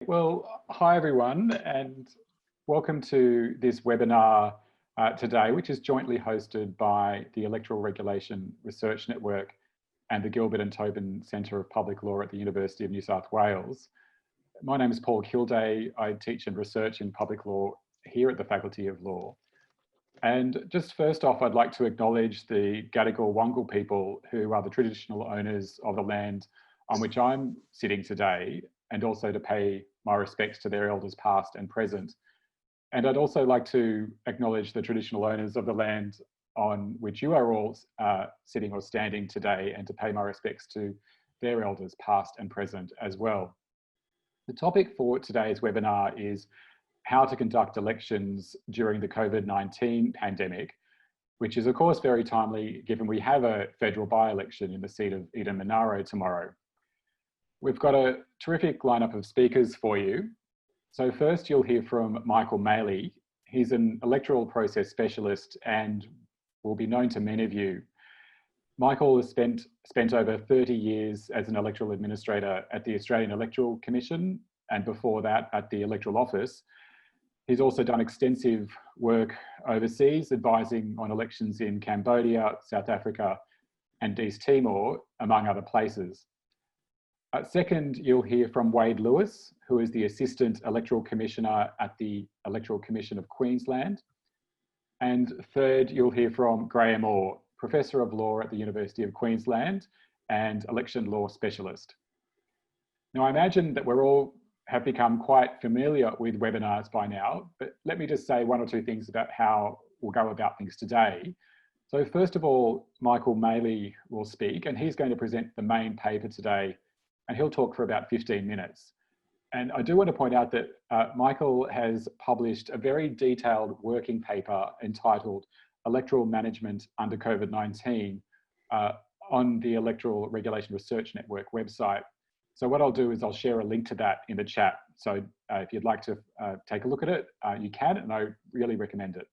Well, hi everyone, and welcome to this webinar today, which is jointly hosted by the Electoral Regulation Research Network and the Gilbert and Tobin Centre of Public Law at the University of New South Wales. My name is Kildea. I teach and research in public law here at the Faculty of Law. And just first off, I'd like to acknowledge the Gadigal Wangal people who are the traditional owners of the land on which I'm sitting today, and also to pay my respects to their elders past and present. And I'd also like to acknowledge the traditional owners of the land on which you are all sitting or standing today, and to pay my respects to their elders past and present as well. The topic for today's webinar is how to conduct elections during the COVID-19 pandemic, which is of course very timely given we have a federal by-election in the seat of Eden Monaro tomorrow. We've got a terrific lineup of speakers for you. So first you'll hear from Michael Maley. He's an electoral process specialist and will be known to many of you. Michael has spent over 30 years as an electoral administrator at the Australian Electoral Commission, and before that at the Electoral Office. He's also done extensive work overseas, advising on elections in Cambodia, South Africa, and East Timor, among other places. Second, you'll hear from Wade Lewis, who is the Assistant Electoral Commissioner at the Electoral Commission of Queensland. And third, you'll hear from Graeme, Professor of Law at the University of Queensland and Election Law Specialist. Now, I imagine that we're all have become quite familiar with webinars by now, but let me just say one or two things about how we'll go about things today. So first of all, Michael Maley will speak, and he's going to present the main paper today, and he'll talk for about 15 minutes. And I do want to point out that Michael has published a very detailed working paper entitled Electoral Management under COVID-19 on the Electoral Regulation Research Network website. So what I'll do is I'll share a link to that in the chat. So if you'd like to take a look at it, you can, and I really recommend it.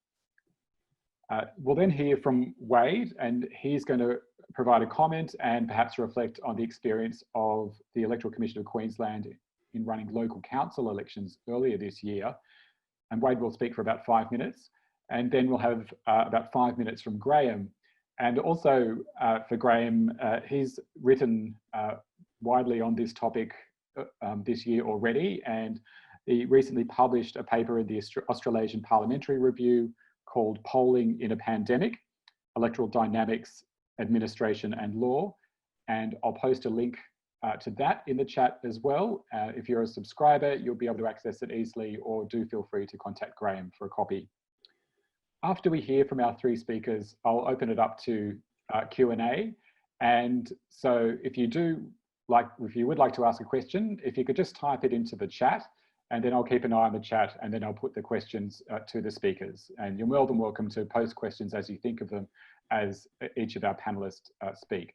We'll then hear from Wade, and he's going to provide a comment and perhaps reflect on the experience of the Electoral Commission of Queensland in running local council elections earlier this year. And Wade will speak for about 5 minutes. And then we'll have about 5 minutes from Graeme. And also for Graeme, he's written widely on this topic this year already. And he recently published a paper in the Australasian Parliamentary Review called Polling in a Pandemic, Electoral Dynamics, Administration and Law. And I'll post a link to that in the chat as well. If you're a subscriber, you'll be able to access it easily, or do feel free to contact Graeme for a copy. After we hear from our three speakers, I'll open it up to Q&A. And so if you would like to ask a question, if you could just type it into the chat, and then I'll keep an eye on the chat, and then I'll put the questions to the speakers. And you're more than welcome to post questions as you think of them as each of our panelists speak.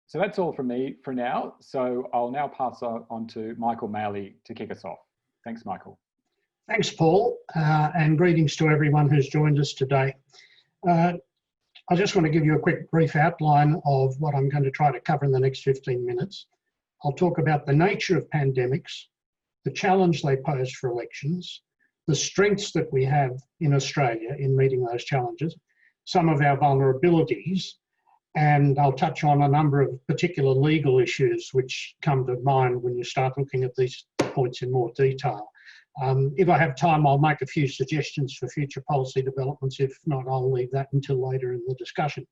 So that's all from me for now. So I'll now pass on to Michael Maley to kick us off. Thanks, Michael. Thanks, Paul, and greetings to everyone who's joined us today. I just want to give you a quick brief outline of what I'm going to try to cover in the next 15 minutes. I'll talk about the nature of pandemics, the challenge they pose for elections, the strengths that we have in Australia in meeting those challenges, some of our vulnerabilities, and I'll touch on a number of particular legal issues which come to mind when you start looking at these points in more detail. If I have time, I'll make a few suggestions for future policy developments. If not, I'll leave that until later in the discussion.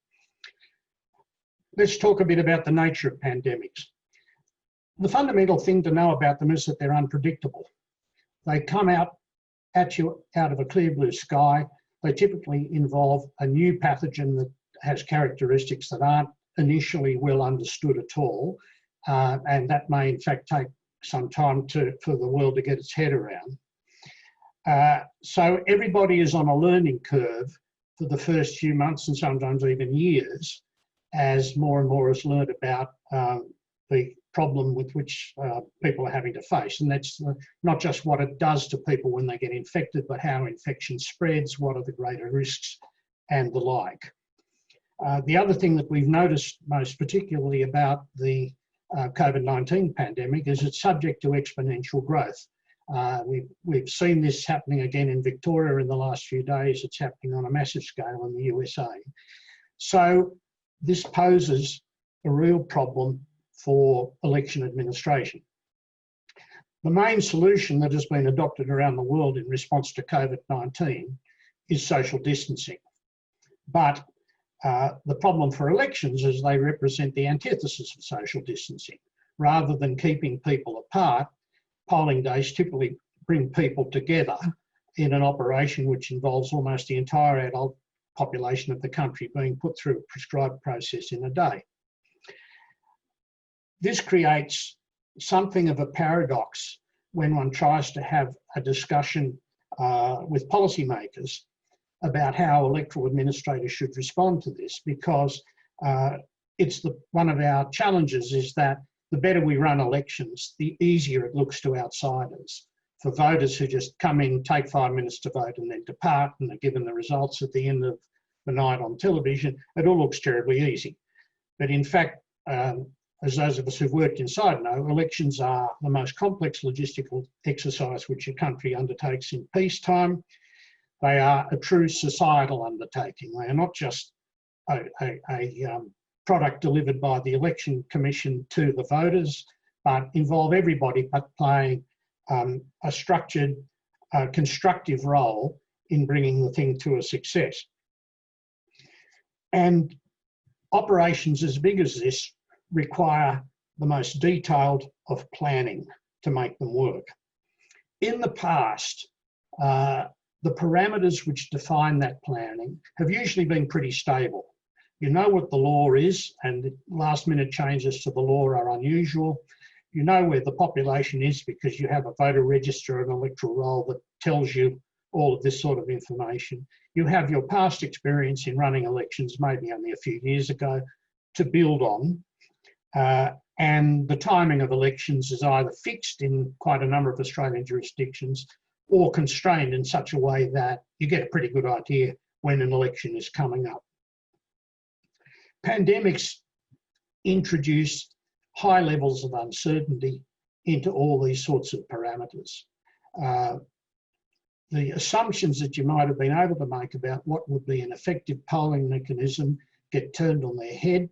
Let's talk a bit about the nature of pandemics. The fundamental thing to know about them is that they're unpredictable. They come out at you out of a clear blue sky. They typically involve a new pathogen that has characteristics that aren't initially well understood at all, and that may in fact take some time for the world to get its head around. So everybody is on a learning curve for the first few months and sometimes even years, as more and more is learned about the problem with which people are having to face. And that's not just what it does to people when they get infected, but how infection spreads, what are the greater risks, and the like. The other thing that we've noticed most particularly about the COVID-19 pandemic is it's subject to exponential growth. We've seen this happening again in Victoria in the last few days. It's happening on a massive scale in the USA. So this poses a real problem for election administration. The main solution that has been adopted around the world in response to COVID-19 is social distancing. But the problem for elections is they represent the antithesis of social distancing. Rather than keeping people apart, polling days typically bring people together in an operation which involves almost the entire adult population of the country being put through a prescribed process in a day. This creates something of a paradox when one tries to have a discussion with policymakers about how electoral administrators should respond to this, because one of our challenges is that the better we run elections, the easier it looks to outsiders. For voters who just come in, take 5 minutes to vote and then depart and are given the results at the end of the night on television, it all looks terribly easy. But in fact, as those of us who've worked inside know, elections are the most complex logistical exercise which a country undertakes in peacetime. They are a true societal undertaking. They are not just a product delivered by the Election Commission to the voters, but involve everybody playing a structured, constructive role in bringing the thing to a success. And operations as big as this require the most detailed of planning to make them work. In the past, the parameters which define that planning have usually been pretty stable. You know what the law is, and last minute changes to the law are unusual. You know where the population is because you have a voter register and electoral roll that tells you all of this sort of information. You have your past experience in running elections, maybe only a few years ago, to build on. And the timing of elections is either fixed in quite a number of Australian jurisdictions or constrained in such a way that you get a pretty good idea when an election is coming up. Pandemics introduce high levels of uncertainty into all these sorts of parameters. The assumptions that you might have been able to make about what would be an effective polling mechanism get turned on their head,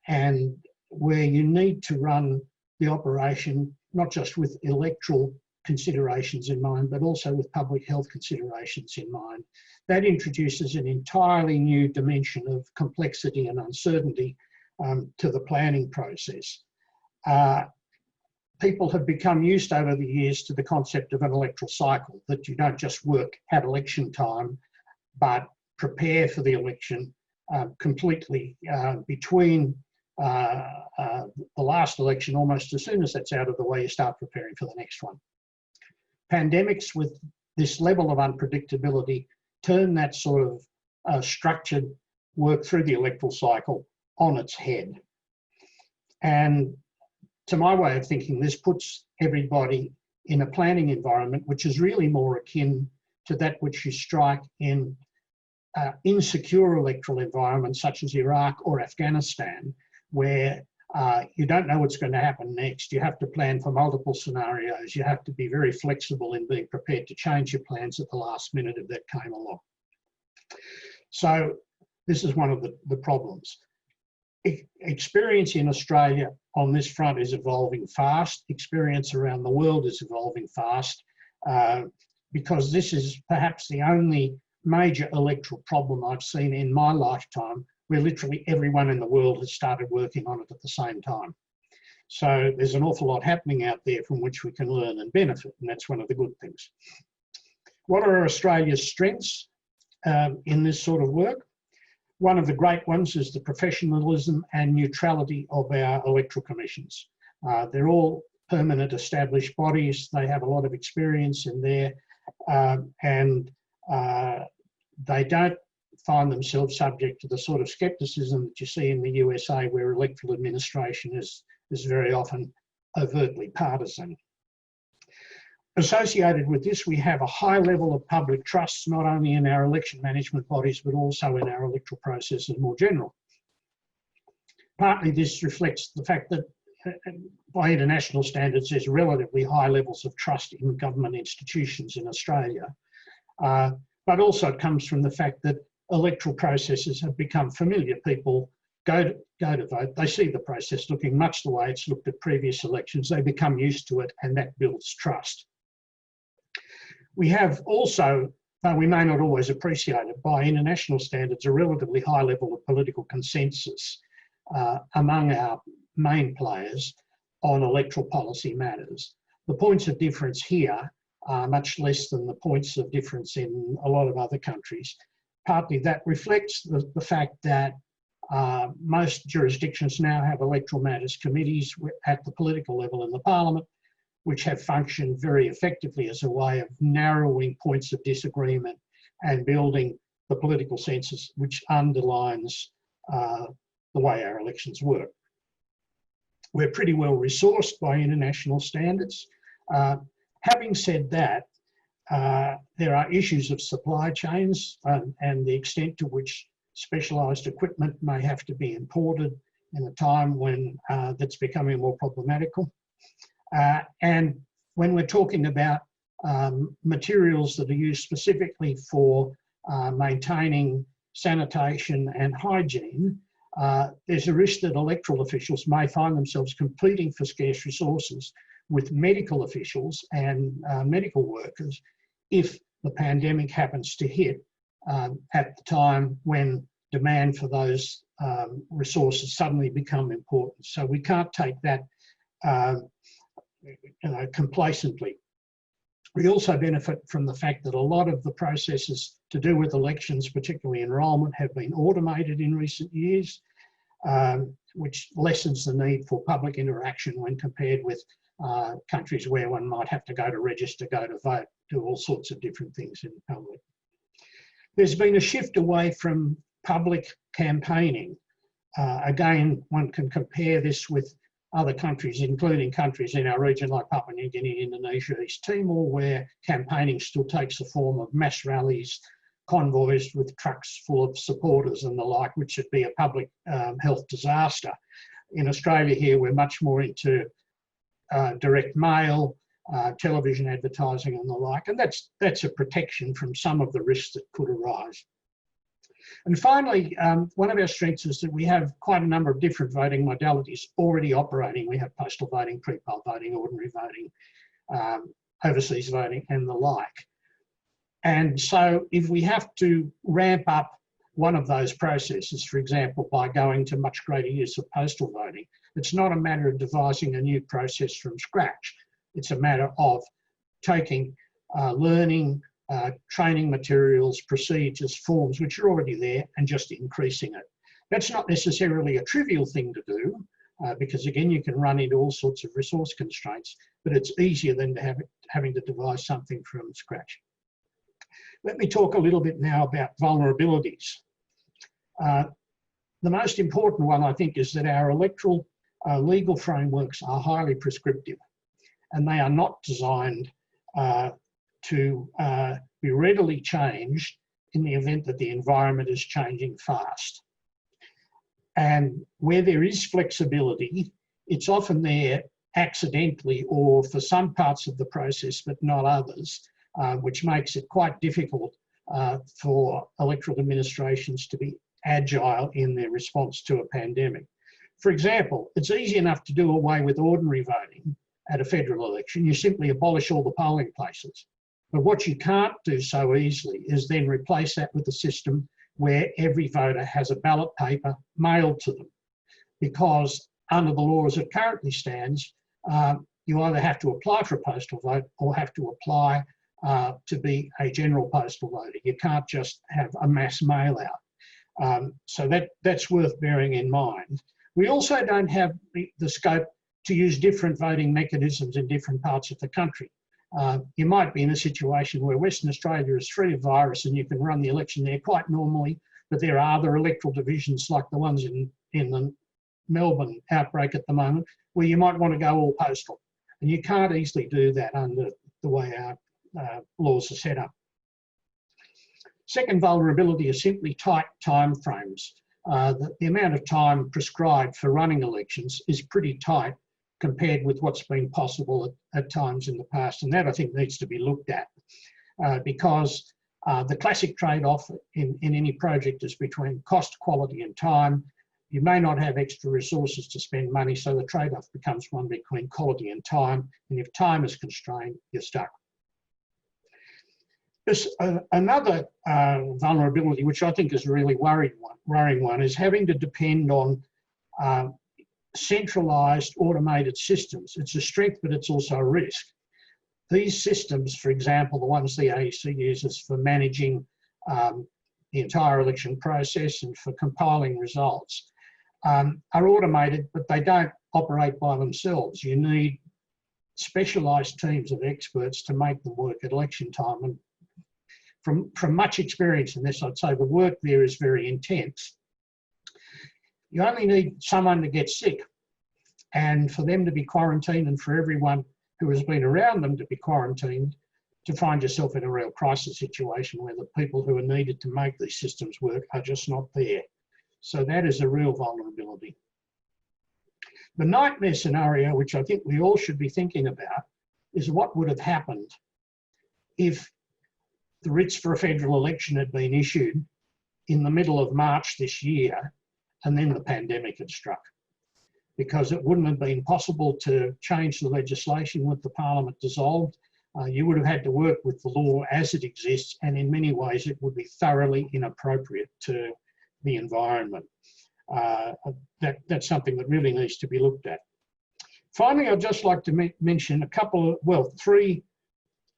and where you need to run the operation not just with electoral considerations in mind, but also with public health considerations in mind. That introduces an entirely new dimension of complexity and uncertainty to the planning process. People have become used over the years to the concept of an electoral cycle, that you don't just work at election time, but prepare for the election completely between the last election. Almost as soon as that's out of the way, you start preparing for the next one. Pandemics with this level of unpredictability turn that sort of structured work through the electoral cycle on its head. And to my way of thinking, this puts everybody in a planning environment which is really more akin to that which you strike in insecure electoral environments such as Iraq or Afghanistan, where you don't know what's going to happen next. You have to plan for multiple scenarios. You have to be very flexible in being prepared to change your plans at the last minute if that came along. So this is one of the problems. Experience in Australia on this front is evolving fast. Experience around the world is evolving fast because this is perhaps the only major electoral problem I've seen in my lifetime where literally everyone in the world has started working on it at the same time. So there's an awful lot happening out there from which we can learn and benefit, and that's one of the good things. What are Australia's strengths in this sort of work? One of the great ones is the professionalism and neutrality of our electoral commissions. They're all permanent established bodies. They have a lot of experience in there, and they don't find themselves subject to the sort of scepticism that you see in the USA, where electoral administration is very often overtly partisan. Associated with this, we have a high level of public trust, not only in our election management bodies, but also in our electoral processes more general. Partly this reflects the fact that by international standards, there's relatively high levels of trust in government institutions in Australia. But also it comes from the fact that electoral processes have become familiar. People go to vote, they see the process looking much the way it's looked at previous elections, they become used to it, and that builds trust. We have also, though we may not always appreciate it, by international standards, a relatively high level of political consensus among our main players on electoral policy matters. The points of difference here are much less than the points of difference in a lot of other countries. Partly that reflects the fact that most jurisdictions now have electoral matters committees at the political level in the parliament, which have functioned very effectively as a way of narrowing points of disagreement and building the political census which underlines the way our elections work. We're pretty well resourced by international standards. Having said that, there are issues of supply chains and the extent to which specialised equipment may have to be imported in a time when that's becoming more problematical. And when we're talking about materials that are used specifically for maintaining sanitation and hygiene, there's a risk that electoral officials may find themselves competing for scarce resources with medical officials and medical workers if the pandemic happens to hit at the time when demand for those resources suddenly become important. So we can't take that complacently. We also benefit from the fact that a lot of the processes to do with elections, particularly enrolment, have been automated in recent years, which lessens the need for public interaction when compared with countries where one might have to go to register, go to vote, do all sorts of different things in public. There's been a shift away from public campaigning. Again, one can compare this with other countries, including countries in our region like Papua New Guinea, Indonesia, East Timor, where campaigning still takes the form of mass rallies, convoys with trucks full of supporters and the like, which would be a public health disaster. In Australia here, we're much more into direct mail, television advertising and the like, and that's a protection from some of the risks that could arise. And finally, one of our strengths is that we have quite a number of different voting modalities already operating. We have postal voting, pre-poll voting, ordinary voting, overseas voting and the like. And so if we have to ramp up one of those processes, for example, by going to much greater use of postal voting, it's not a matter of devising a new process from scratch. It's a matter of taking learning, training materials, procedures, forms, which are already there, and just increasing it. That's not necessarily a trivial thing to do, because again, you can run into all sorts of resource constraints, but it's easier than having to devise something from scratch. Let me talk a little bit now about vulnerabilities. The most important one, I think, is that our electoral legal frameworks are highly prescriptive, and they are not designed to be readily changed in the event that the environment is changing fast. And where there is flexibility, it's often there accidentally or for some parts of the process, but not others, which makes it quite difficult for electoral administrations to be agile in their response to a pandemic. For example, it's easy enough to do away with ordinary voting at a federal election. You simply abolish all the polling places. But what you can't do so easily is then replace that with a system where every voter has a ballot paper mailed to them. Because under the law as it currently stands, you either have to apply for a postal vote or have to apply to be a general postal voter. You can't just have a mass mail out. So that's worth bearing in mind. We also don't have the scope to use different voting mechanisms in different parts of the country. You might be in a situation where Western Australia is free of virus and you can run the election there quite normally, but there are other electoral divisions like the ones in the Melbourne outbreak at the moment where you might want to go all postal. And you can't easily do that under the way our laws are set up. Second vulnerability is simply tight time frames. the amount of time prescribed for running elections is pretty tight compared with what's been possible at times in the past. And that, I think, needs to be looked at because the classic trade-off in any project is between cost, quality and time. You may not have extra resources to spend money, so the trade-off becomes one between quality and time. And if time is constrained, you're stuck. There's another vulnerability, which I think is a really worrying one, is having to depend on centralised automated systems. It's a strength, but it's also a risk. These systems, for example, the ones the AEC uses for managing the entire election process and for compiling results, are automated, but they don't operate by themselves. You need specialised teams of experts to make them work at election time. And from much experience in this, I'd say the work there is very intense. You only need someone to get sick and for them to be quarantined and for everyone who has been around them to be quarantined to find yourself in a real crisis situation where the people who are needed to make these systems work are just not there. So that is a real vulnerability. The nightmare scenario, which I think we all should be thinking about, is what would have happened if the writs for a federal election had been issued in the middle of March this year and then the pandemic had struck, because it wouldn't have been possible to change the legislation with the parliament dissolved. You would have had to work with the law as it exists, and in many ways it would be thoroughly inappropriate to the environment. That's something that really needs to be looked at. Finally, I'd just like to mention three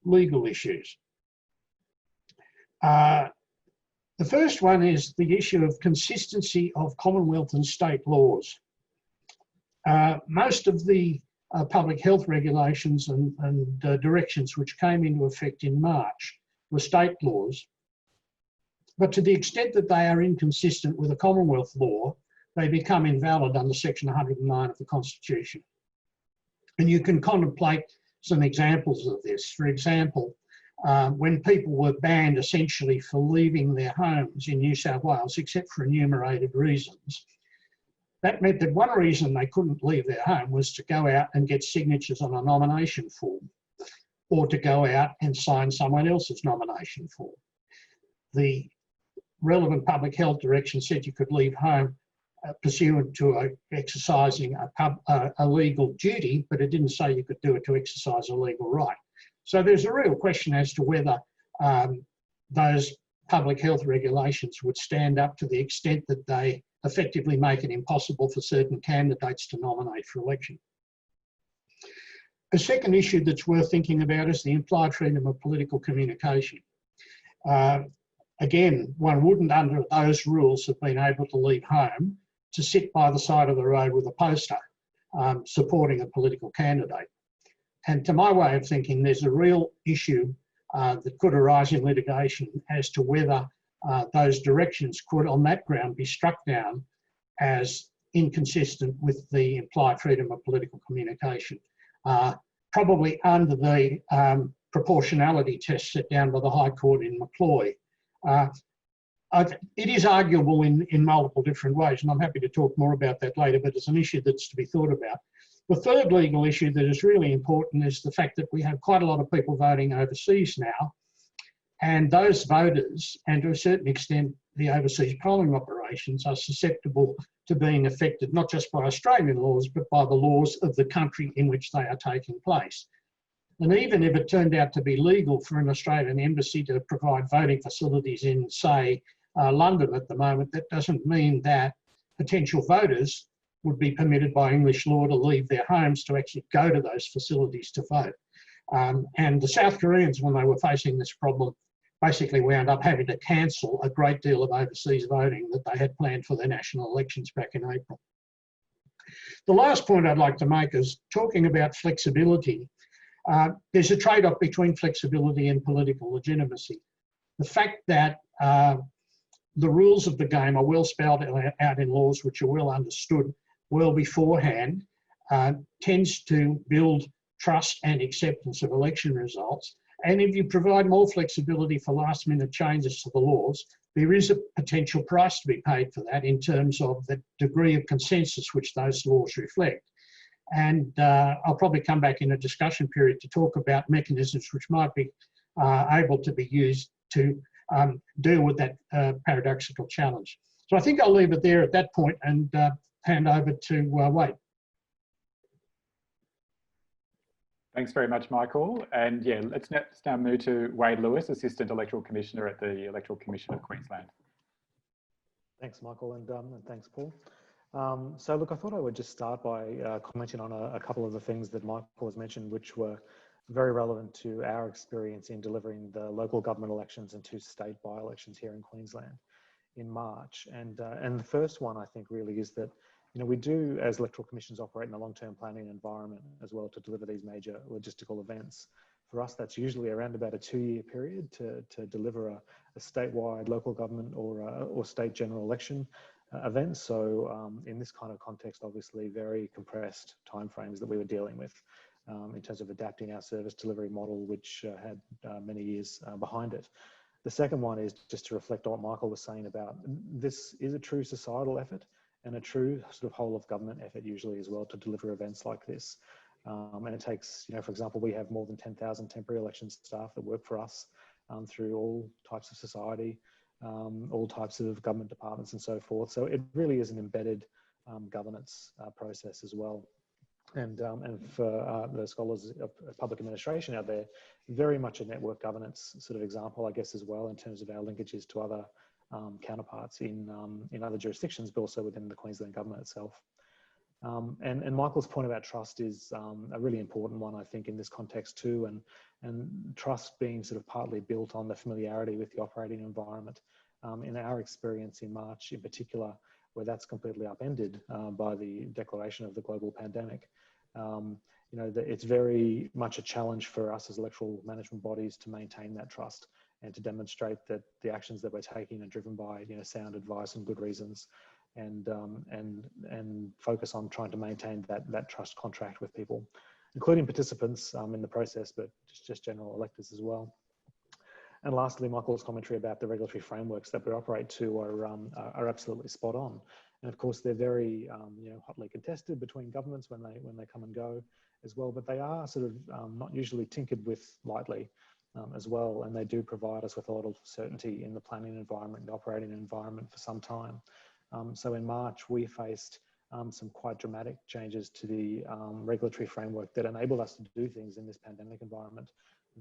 legal issues. The first one is the issue of consistency of Commonwealth and state laws. Most of the public health regulations and directions which came into effect in March were state laws, but to the extent that they are inconsistent with a Commonwealth law, they become invalid under Section 109 of the Constitution. And you can contemplate some examples of this. For example, when people were banned essentially for leaving their homes in New South Wales, except for enumerated reasons, that meant that one reason they couldn't leave their home was to go out and get signatures on a nomination form, or to go out and sign someone else's nomination form. The relevant public health direction said you could leave home pursuant to exercising a legal duty, but it didn't say you could do it to exercise a legal right. So there's a real question as to whether those public health regulations would stand up to the extent that they effectively make it impossible for certain candidates to nominate for election. A second issue that's worth thinking about is the implied freedom of political communication. Again, one wouldn't under those rules have been able to leave home to sit by the side of the road with a poster supporting a political candidate. And to my way of thinking, there's a real issue that could arise in litigation as to whether those directions could, on that ground, be struck down as inconsistent with the implied freedom of political communication, probably under the proportionality test set down by the High Court in Macloy. It is arguable in multiple different ways, and I'm happy to talk more about that later, but it's an issue that's to be thought about. The third legal issue that is really important is the fact that we have quite a lot of people voting overseas now, and those voters, and to a certain extent the overseas polling operations, are susceptible to being affected not just by Australian laws but by the laws of the country in which they are taking place. And even if it turned out to be legal for an Australian embassy to provide voting facilities in, say, London at the moment, that doesn't mean that potential voters would be permitted by English law to leave their homes to actually go to those facilities to vote. And the South Koreans, when they were facing this problem, basically wound up having to cancel a great deal of overseas voting that they had planned for their national elections back in April. The last point I'd like to make is talking about flexibility. There's a trade-off between flexibility and political legitimacy. The fact that the rules of the game are well spelled out in laws which are well understood well beforehand tends to build trust and acceptance of election results. And if you provide more flexibility for last minute changes to the laws, there is a potential price to be paid for that in terms of the degree of consensus which those laws reflect. And I'll probably come back in a discussion period to talk about mechanisms which might be able to be used to deal with that paradoxical challenge. So I think I'll leave it there at that point and hand over to Wade. Thanks very much, Michael. And yeah, let's now move to Wade Lewis, Assistant Electoral Commissioner at the Electoral Commission of Queensland. Thanks, Michael, and thanks, Paul. So look, I thought I would just start by commenting on a couple of the things that Michael has mentioned, which were very relevant to our experience in delivering the local government elections and 2 state by-elections here in Queensland in March. And the first one, I think, really is that, you know, we do, as electoral commissions, operate in a long-term planning environment as well to deliver these major logistical events. For us, that's usually around about a 2-year period to deliver a statewide local government or state general election event. So in this kind of context, obviously very compressed timeframes that we were dealing with in terms of adapting our service delivery model, which had many years behind it. The second one is just to reflect on what Michael was saying about this is a true societal effort and a true sort of whole of government effort usually as well to deliver events like this. And it takes, you know, for example, we have more than 10,000 temporary elections staff that work for us through all types of society, all types of government departments and so forth. So it really is an embedded governance process as well. And for the scholars of public administration out there, very much a network governance sort of example, I guess, as well, in terms of our linkages to other counterparts in other jurisdictions, but also within the Queensland government itself. And Michael's point about trust is a really important one, I think, in this context too, and trust being sort of partly built on the familiarity with the operating environment. In our experience in March in particular, where that's completely upended by the declaration of the global pandemic, you know, it's very much a challenge for us as electoral management bodies to maintain that trust and to demonstrate that the actions that we're taking are driven by, you know, sound advice and good reasons, and focus on trying to maintain that trust contract with people, including participants in the process, but just general electors as well. And lastly, Michael's commentary about the regulatory frameworks that we operate to are absolutely spot on. And of course, they're very you know, hotly contested between governments when they come and go as well. But they are sort of not usually tinkered with lightly as well, and they do provide us with a lot of certainty in the planning environment, the operating environment for some time. So in March, we faced some quite dramatic changes to the regulatory framework that enabled us to do things in this pandemic environment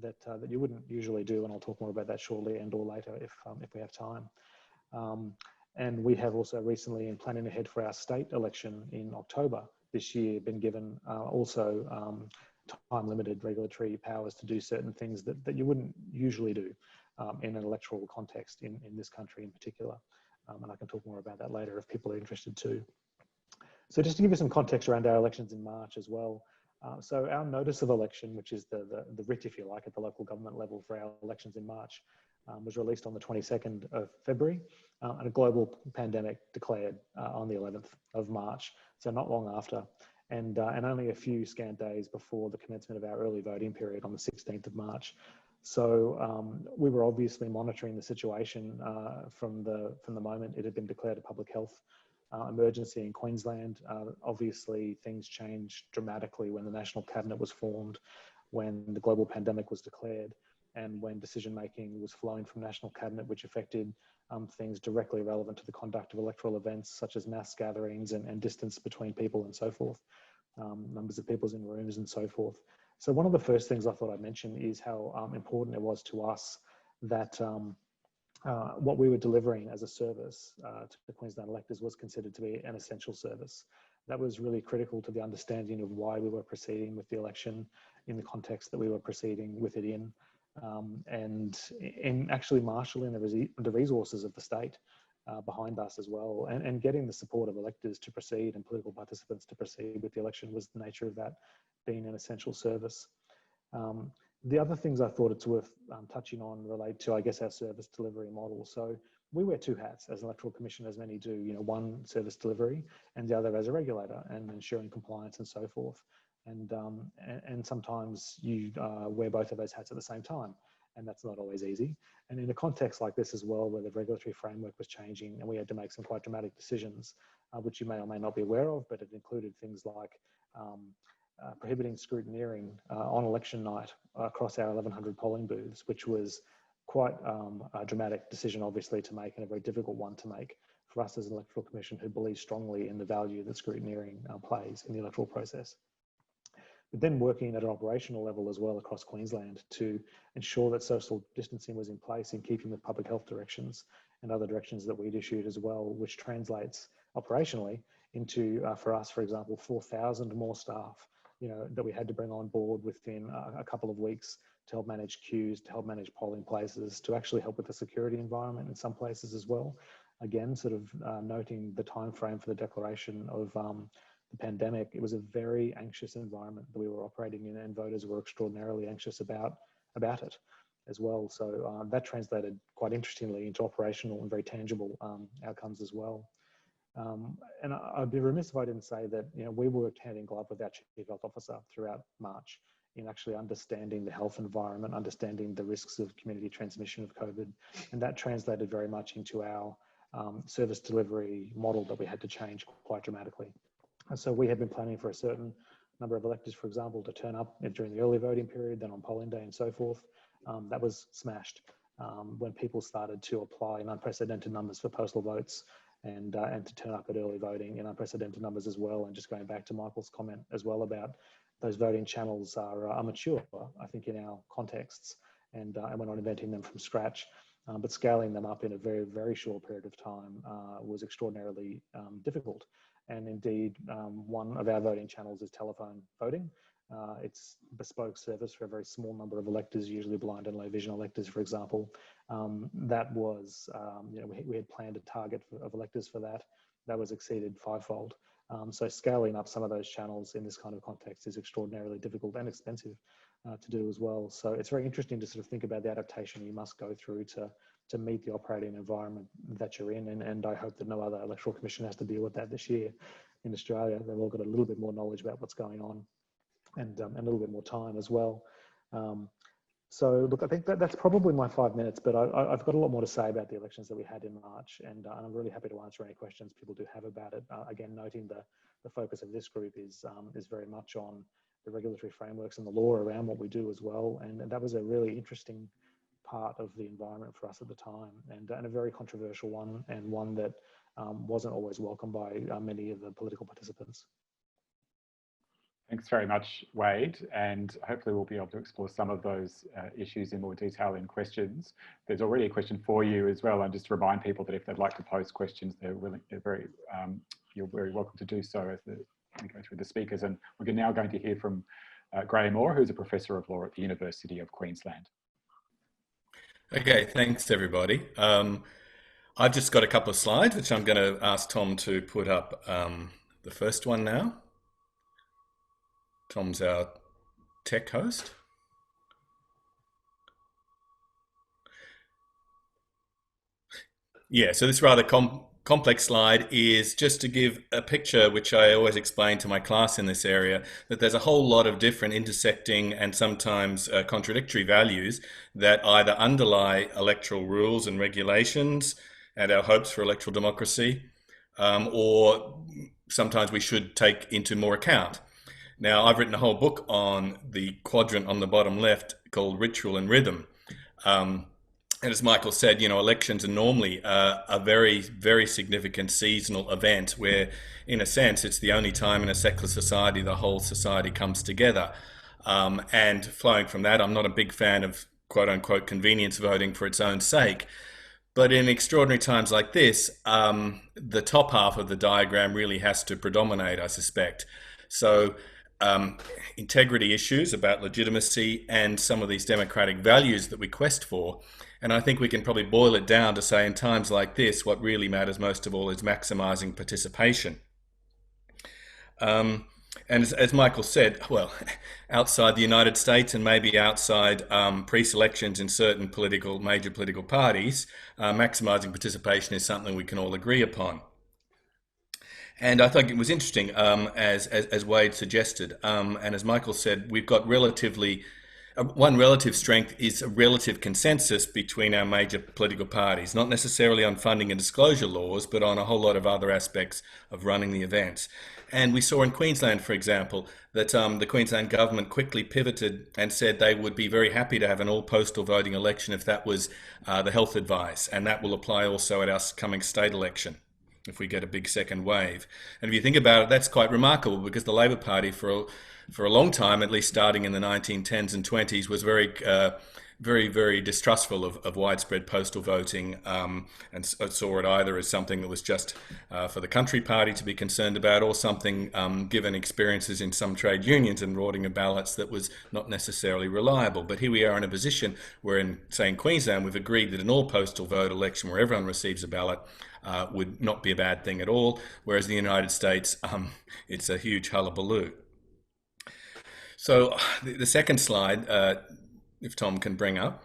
that you wouldn't usually do, and I'll talk more about that shortly and or later if we have time. And we have also recently, in planning ahead for our state election in October this year, been given also time-limited regulatory powers to do certain things that you wouldn't usually do in an electoral context in this country in particular. And I can talk more about that later if people are interested too. So just to give you some context around our elections in March as well. So our notice of election, which is the writ, if you like, at the local government level for our elections in March, was released on the 22nd of February, and a global pandemic declared on the 11th of March, so not long after, and only a few scant days before the commencement of our early voting period on the 16th of March. So we were obviously monitoring the situation from the moment it had been declared a public health emergency in Queensland. Obviously, things changed dramatically when the National Cabinet was formed, when the global pandemic was declared, and when decision-making was flowing from National Cabinet, which affected things directly relevant to the conduct of electoral events, such as mass gatherings and distance between people and so forth, numbers of people in rooms and so forth. So one of the first things I thought I'd mention is how important it was to us that what we were delivering as a service to the Queensland electors was considered to be an essential service. That was really critical to the understanding of why we were proceeding with the election in the context that we were proceeding with it in, and in actually marshalling the resources of the state behind us as well, and getting the support of electors to proceed and political participants to proceed with the election was the nature of that being an essential service. The other things I thought it's worth touching on relate to, I guess, our service delivery model. So we wear two hats as electoral commission, as many do, you know, one service delivery and the other as a regulator and ensuring compliance and so forth. And sometimes you wear both of those hats at the same time, and that's not always easy. And in a context like this as well, where the regulatory framework was changing and we had to make some quite dramatic decisions, which you may or may not be aware of, but it included things like prohibiting scrutineering on election night across our 1,100 polling booths, which was quite a dramatic decision, obviously, to make, and a very difficult one to make for us as an Electoral Commission who believe strongly in the value that scrutineering plays in the electoral process. But then working at an operational level as well across Queensland to ensure that social distancing was in place in keeping with public health directions and other directions that we'd issued as well, which translates operationally into, for us, for example, 4,000 more staff, that we had to bring on board within a couple of weeks to help manage queues, to help manage polling places, to actually help with the security environment in some places as well. Again, sort of noting the time frame for the declaration of the pandemic, it was a very anxious environment that we were operating in, and voters were extraordinarily anxious about it as well. So that translated quite interestingly into operational and very tangible outcomes as well. And I'd be remiss if I didn't say that we worked hand in glove with our Chief Health Officer throughout March in actually understanding the health environment, understanding the risks of community transmission of COVID, and that translated very much into our service delivery model that we had to change quite dramatically. So we had been planning for a certain number of electors, for example, to turn up during the early voting period, then on polling day and so forth. That was smashed when people started to apply in unprecedented numbers for postal votes and to turn up at early voting in unprecedented numbers as well. And just going back to Michael's comment as well about those voting channels are mature, I think, in our contexts, and we're not inventing them from scratch. But scaling them up in a very, very short period of time was extraordinarily difficult. And indeed, one of our voting channels is telephone voting. It's bespoke service for a very small number of electors, usually blind and low vision electors, for example. That was, we had planned a target of electors for that. That was exceeded fivefold. So scaling up some of those channels in this kind of context is extraordinarily difficult and expensive to do as well. So it's very interesting to sort of think about the adaptation you must go through to meet the operating environment that you're in. And I hope that no other electoral commission has to deal with that this year in Australia. They've all got a little bit more knowledge about what's going on and a little bit more time as well. So look, I think that's probably my 5 minutes, but I've got a lot more to say about the elections that we had in March, and I'm really happy to answer any questions people do have about it. Again, noting the focus of this group is very much on the regulatory frameworks and the law around what we do as well. And that was a really interesting part of the environment for us at the time, and a very controversial one, and one that wasn't always welcomed by many of the political participants. Thanks very much, Wade, and hopefully we'll be able to explore some of those issues in more detail in questions. There's already a question for you as well, and just to remind people that if they'd like to pose questions, you're very welcome to do so as we go through the speakers. And we're now going to hear from Graeme, who's a Professor of Law at the University of Queensland. Okay, thanks everybody. I've just got a couple of slides which I'm going to ask Tom to put up. The first one now. Tom's our tech host. Yeah, so this rather complex slide is just to give a picture, which I always explain to my class in this area, that there's a whole lot of different intersecting and sometimes contradictory values that either underlie electoral rules and regulations and our hopes for electoral democracy, or sometimes we should take into more account. Now, I've written a whole book on the quadrant on the bottom left called Ritual and Rhythm. And as Michael said, elections are normally a very, very significant seasonal event where, in a sense, it's the only time in a secular society the whole society comes together. And flowing from that, I'm not a big fan of quote-unquote convenience voting for its own sake. But in extraordinary times like this, the top half of the diagram really has to predominate, I suspect. So integrity issues about legitimacy and some of these democratic values that we quest for. And I think we can probably boil it down to say in times like this, what really matters most of all is maximizing participation. And as Michael said, well, outside the United States and maybe outside pre-selections in certain major political parties, maximizing participation is something we can all agree upon. And I think it was interesting, as Wade suggested, and as Michael said, we've got one relative strength is a relative consensus between our major political parties, not necessarily on funding and disclosure laws, but on a whole lot of other aspects of running the events. And we saw in Queensland, for example, that the Queensland government quickly pivoted and said they would be very happy to have an all-postal voting election if that was the health advice, and that will apply also at our coming state election if we get a big second wave. And if you think about it, that's quite remarkable, because the Labor Party for a long time, at least starting in the 1910s and 20s, was very distrustful of widespread postal voting, and saw it either as something that was just for the country party to be concerned about, or something, given experiences in some trade unions and routing of ballots, that was not necessarily reliable. But here we are in a position where, in Queensland, we've agreed that an all postal vote election where everyone receives a ballot would not be a bad thing at all, whereas in the United States, it's a huge hullabaloo. So the second slide, if Tom can bring up.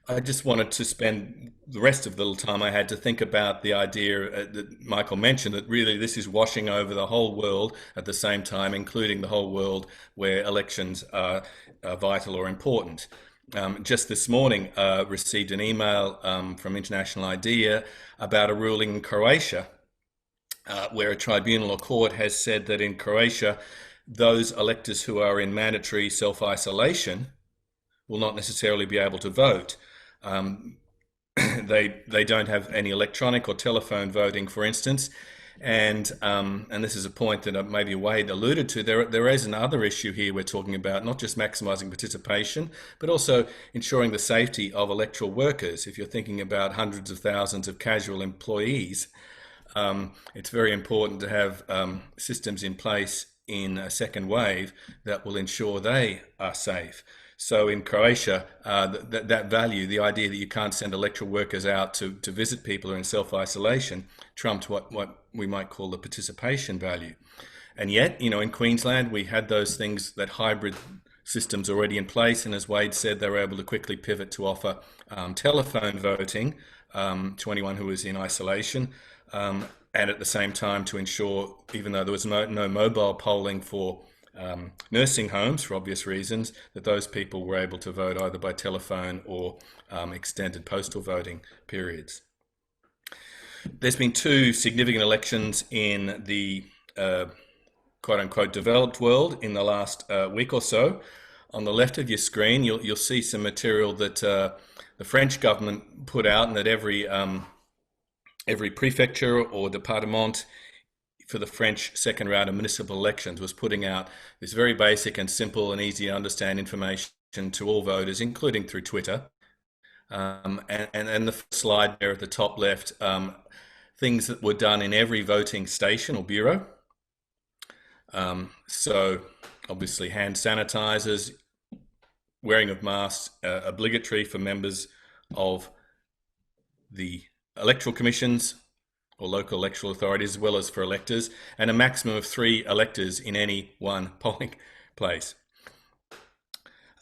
I just wanted to spend the rest of the little time I had to think about the idea that Michael mentioned, that really this is washing over the whole world at the same time, including the whole world where elections are vital or important. Just this morning, received an email from International IDEA about a ruling in Croatia, where a tribunal or court has said that in Croatia, those electors who are in mandatory self-isolation will not necessarily be able to vote. They don't have any electronic or telephone voting, for instance. And this is a point that maybe Wade alluded to. There is another issue here we're talking about, not just maximising participation, but also ensuring the safety of electoral workers. If you're thinking about hundreds of thousands of casual employees, it's very important to have systems in place in a second wave that will ensure they are safe. So in Croatia, that value, the idea that you can't send electoral workers out to visit people who are in self-isolation, trumped what we might call the participation value. And yet, in Queensland, we had those things, that hybrid systems already in place. And as Wade said, they were able to quickly pivot to offer telephone voting to anyone who was in isolation. And at the same time to ensure, even though there was no mobile polling for nursing homes for obvious reasons, that those people were able to vote either by telephone or extended postal voting periods. There's been two significant elections in the quote-unquote developed world in the last week or so. On the left of your screen, you'll see some material that the French government put out, and that every prefecture or département for the French second round of municipal elections was putting out this very basic and simple and easy to understand information to all voters, including through Twitter. And the first slide there at the top left, things that were done in every voting station or bureau. So obviously hand sanitizers, wearing of masks, obligatory for members of the electoral commissions or local electoral authorities, as well as for electors, and a maximum of 3 electors in any one polling place.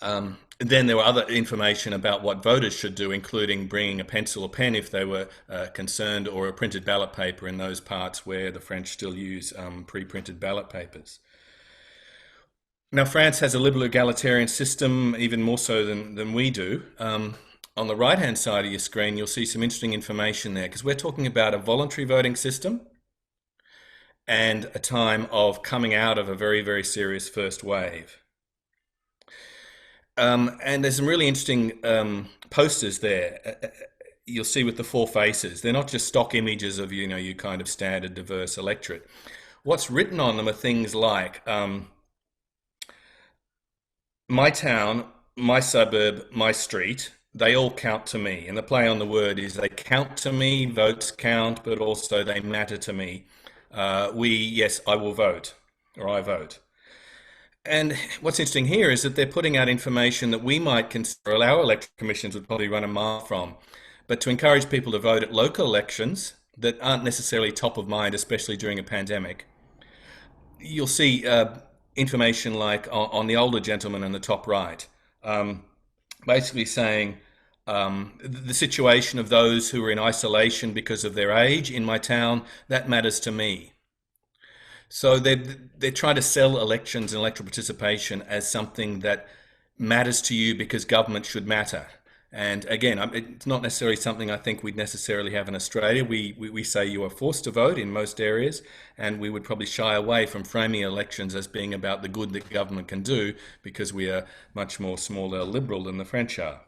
Then there were other information about what voters should do, including bringing a pencil or pen if they were concerned, or a printed ballot paper in those parts where the French still use pre-printed ballot papers. Now, France has a liberal egalitarian system, even more so than we do. On the right-hand side of your screen, you'll see some interesting information there, because we're talking about a voluntary voting system and a time of coming out of a very, very serious first wave. And there's some really interesting posters there. You'll see with the 4 faces. They're not just stock images of, your kind of standard diverse electorate. What's written on them are things like my town, my suburb, my street. They all count to me. And the play on the word is they count to me, votes count, but also they matter to me. Yes, I will vote, or I vote. And what's interesting here is that they're putting out information that we might consider, our electoral commissions would probably run a mile from, but to encourage people to vote at local elections that aren't necessarily top of mind, especially during a pandemic. You'll see information like on the older gentleman in the top right, basically saying, The situation of those who are in isolation because of their age in my town, that matters to me. So they're trying to sell elections and electoral participation as something that matters to you because government should matter. And again, it's not necessarily something I think we'd necessarily have in Australia. We say you are forced to vote in most areas, and we would probably shy away from framing elections as being about the good that government can do because we are much more smaller liberal than the French are.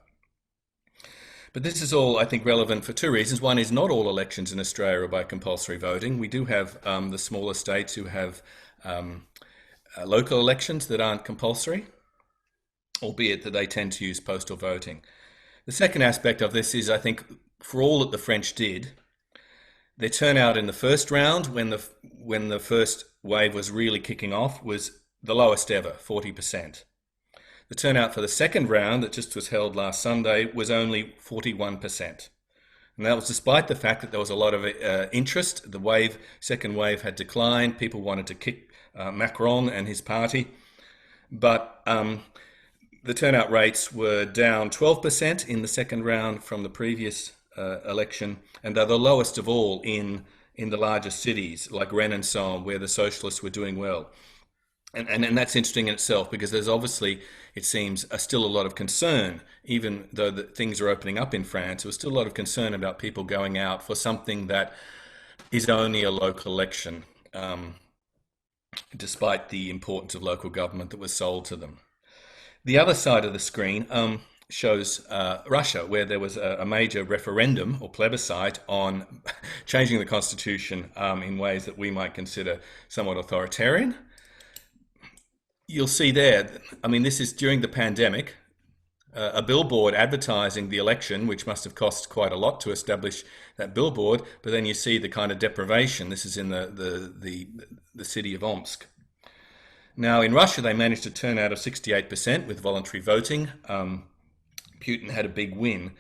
But this is all, I think, relevant for two reasons. One is not all elections in Australia are by compulsory voting. We do have the smaller states who have local elections that aren't compulsory, albeit that they tend to use postal voting. The second aspect of this is, I think, for all that the French did, their turnout in the first round, when the first wave was really kicking off, was the lowest ever, 40%. The turnout for the second round, that just was held last Sunday, was only 41%. And that was despite the fact that there was a lot of interest. The second wave had declined. People wanted to kick Macron and his party. But the turnout rates were down 12% in the second round from the previous election, and they're the lowest of all in the largest cities like Rennes and so on, where the socialists were doing well. And that's interesting in itself, because there's obviously, it seems, still a lot of concern, even though things are opening up in France. There was still a lot of concern about people going out for something that is only a local election, despite the importance of local government that was sold to them. The other side of the screen shows Russia, where there was a major referendum or plebiscite on changing the constitution in ways that we might consider somewhat authoritarian. You'll see there, I mean, this is during the pandemic, a billboard advertising the election, which must have cost quite a lot to establish that billboard, but then you see the kind of deprivation. This is in the city of Omsk. Now, in Russia, they managed a turnout of 68% with voluntary voting. Putin had a big win,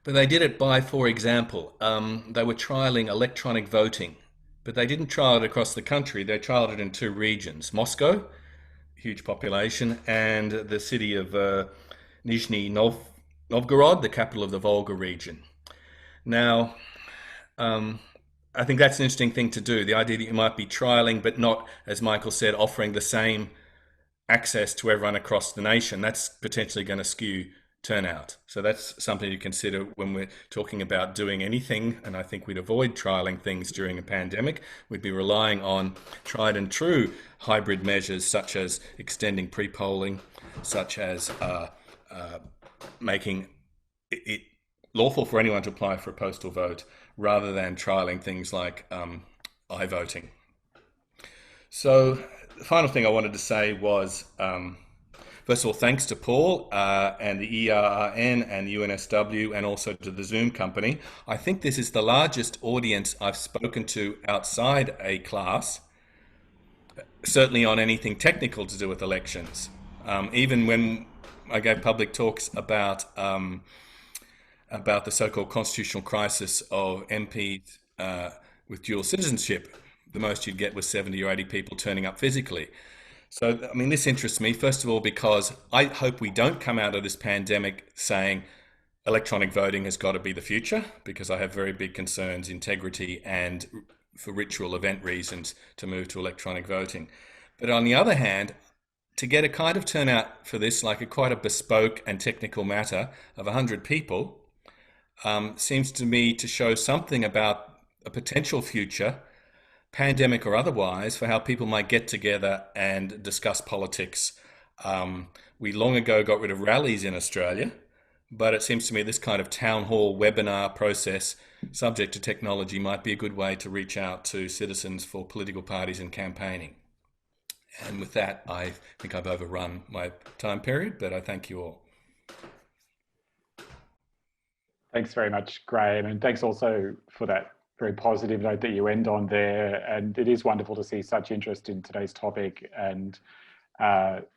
but they did it by, for example, they were trialing electronic voting, but they didn't trial it across the country. They trialed it in two regions, Moscow, huge population, and the city of Nizhny Novgorod, the capital of the Volga region. Now, I think that's an interesting thing to do, the idea that you might be trialing, but not, as Michael said, offering the same access to everyone across the nation. That's potentially going to skew turnout. So that's something to consider when we're talking about doing anything, and I think we'd avoid trialing things during a pandemic. We'd be relying on tried and true hybrid measures, such as extending pre-polling, such as making it lawful for anyone to apply for a postal vote, rather than trialing things like i-voting. So the final thing I wanted to say was, first of all, thanks to Paul and the ERRN and UNSW, and also to the Zoom company. I think this is the largest audience I've spoken to outside a class, certainly on anything technical to do with elections. Even when I gave public talks about the so-called constitutional crisis of MPs with dual citizenship, the most you'd get was 70 or 80 people turning up physically. So, I mean, this interests me, first of all, because I hope we don't come out of this pandemic saying electronic voting has got to be the future, because I have very big concerns, integrity and for ritual event reasons, to move to electronic voting. But on the other hand, to get a kind of turnout for this, like quite a bespoke and technical matter of 100 people, seems to me to show something about a potential future, pandemic or otherwise, for how people might get together and discuss politics. We long ago got rid of rallies in Australia, but it seems to me this kind of town hall webinar process, subject to technology, might be a good way to reach out to citizens for political parties and campaigning. And with that, I think I've overrun my time period, but I thank you all. Thanks very much, Graeme, and thanks also for that very positive note that you end on there. And it is wonderful to see such interest in today's topic, and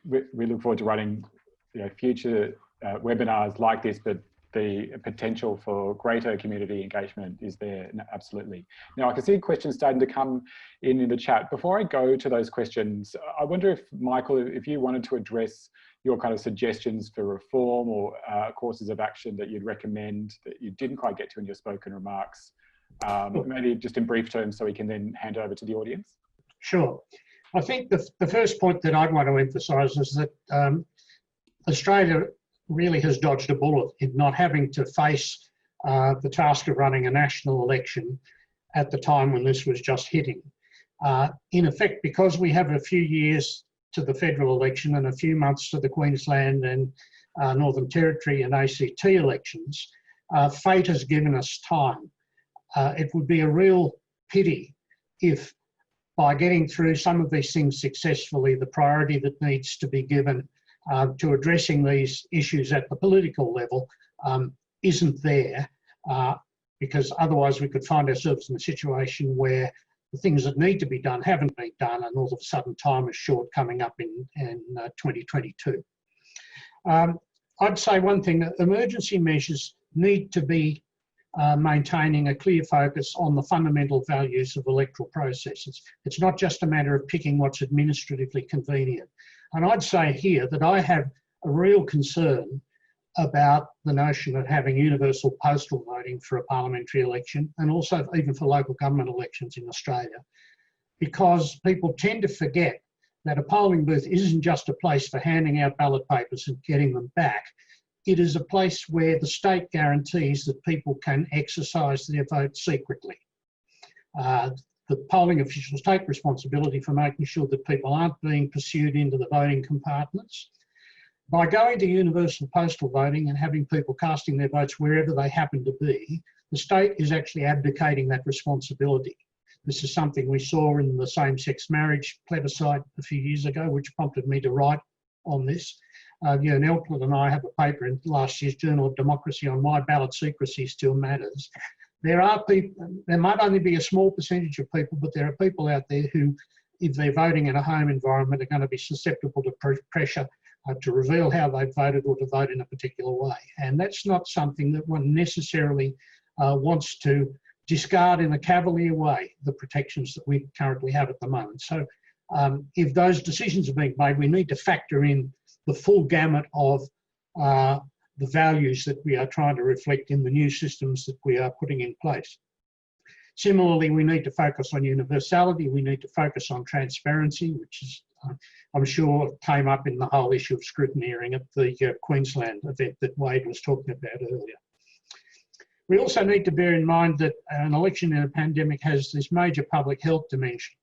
we look forward to running future webinars like this, but the potential for greater community engagement is there, absolutely. Now, I can see questions starting to come in the chat. Before I go to those questions, I wonder if, Michael, if you wanted to address your kind of suggestions for reform or courses of action that you'd recommend that you didn't quite get to in your spoken remarks, maybe just in brief terms so we can then hand over to the audience. Sure. I think the first point that I'd want to emphasise is that Australia really has dodged a bullet in not having to face the task of running a national election at the time when this was just hitting. In effect, because we have a few years to the federal election and a few months to the Queensland and Northern Territory and ACT elections, fate has given us time. It would be a real pity if, by getting through some of these things successfully, the priority that needs to be given to addressing these issues at the political level isn't there, because otherwise we could find ourselves in a situation where the things that need to be done haven't been done, and all of a sudden time is short coming up in 2022. I'd say one thing: emergency measures need to be maintaining a clear focus on the fundamental values of electoral processes. It's not just a matter of picking what's administratively convenient. And I'd say here that I have a real concern about the notion of having universal postal voting for a parliamentary election, and also even for local government elections in Australia, because people tend to forget that a polling booth isn't just a place for handing out ballot papers and getting them back. It is a place where the state guarantees that people can exercise their vote secretly. The polling officials take responsibility for making sure that people aren't being pursued into the voting compartments. By going to universal postal voting and having people casting their votes wherever they happen to be, the state is actually abdicating that responsibility. This is something we saw in the same-sex marriage plebiscite a few years ago, which prompted me to write on this. Electoral and I have a paper in last year's Journal of Democracy on why ballot secrecy still matters. There are people, there might only be a small percentage of people, but there are people out there who, if they're voting in a home environment, are going to be susceptible to pressure to reveal how they've voted or to vote in a particular way. And that's not something that one necessarily wants to discard in a cavalier way, the protections that we currently have at the moment. So if those decisions are being made, we need to factor in the full gamut of the values that we are trying to reflect in the new systems that we are putting in place. Similarly, we need to focus on universality. We need to focus on transparency, which is, I'm sure, came up in the whole issue of scrutineering at the Queensland event that Wade was talking about earlier. We also need to bear in mind that an election in a pandemic has this major public health dimension.